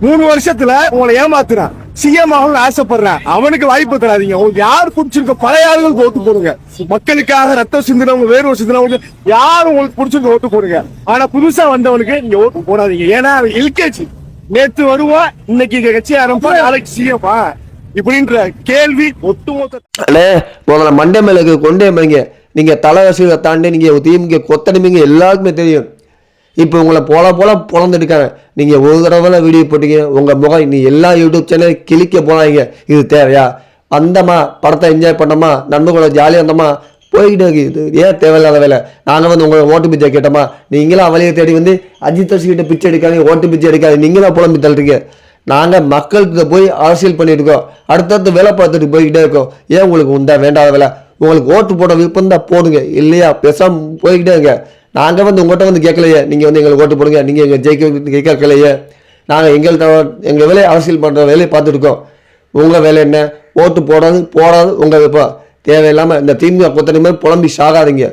3 வருஷத்துல உங்களை ஏமாத்துறான், சிஎம் ஆகணும்னு ஆசைப்படுறேன், அவனுக்கு வாய்ப்பு தராதீங்க. உங்களுக்கு யார் பிடிச்சிருக்க பழைய ஆளுகளுக்கு ஓட்டு போடுங்க. மக்களுக்காக ரத்தம் சிந்தினவங்க, வேர்வை சிந்தினவங்க யாரும் உங்களுக்கு பிடிச்சிருக்க ஓட்டு போடுங்க. ஆனா புதுசா வந்தவனுக்கு நீங்க ஓட்டு போடாதீங்க. ஏன்னா எல்கேஜி நேத்து வருவான், இன்னைக்கு கட்சி ஆரம்பா, நாளைக்கு சிஎம்மா இப்படின்ற கேள்வி ஒட்டுமொத்த முதல்ல மண்டை மேல கொண்டே போறீங்க. நீங்க தலைவசிகளை தாண்டி நீங்க திமுக கொத்தடிமைங்க எல்லாருக்குமே தெரியும். இப்போ உங்களை போல பொழந்துருக்காங்க. நீங்கள் ஒரு தடவை வீடியோ போட்டீங்க, உங்கள் முகம் நீ எல்லா யூடியூப் சேனல் கிளிக்க போனாங்க. இது தேவையா? வந்தமா படத்தை என்ஜாய் பண்ணோமா, நண்பர்களோட ஜாலியாக இருந்தோமா, போய்கிட்டே இருக்கு. இது ஏன் தேவையில்லாத வேலை? நாங்கள் வந்து உங்களை ஓட்டு பிச்சை கேட்டோமா? நீங்களாம் வழியை தேடி வந்து அஜித் கிட்ட பிச்சை எடுக்காது, ஓட்டு பிச்சை எடுக்காது, நீங்களாம் புலம்பி தள்ளுறீங்க. நாங்கள் மக்களுக்கு போய் அரசியல் பண்ணியிருக்கோம், அடுத்தடுத்து வேலை பார்த்துட்டு போய்கிட்டே இருக்கோம். ஏன் உங்களுக்கு உண்டா வேண்டாத வேலை? உங்களுக்கு ஓட்டு போட விருப்பம் தான் போடுங்க, இல்லையா பேசாம போய்கிட்டே இருங்க. நாங்கள் வந்து உங்கள்கிட்ட வந்து கேட்கலையே, நீங்கள் வந்து எங்களுக்கு ஓட்டு போடுங்க, நீங்கள் எங்கள் ஜெயிக்க கேட்கலையே. நாங்கள் எங்கள் வேலையை அரசியல் பண்ணுற வேலையை பார்த்துருக்கோம். உங்கள் வேலை என்ன? ஓட்டு போடாது உங்கள் விருப்பம். தேவையில்லாமல் இந்த திமுக கொத்தனை மாதிரி புலம்பி சாகாதீங்க.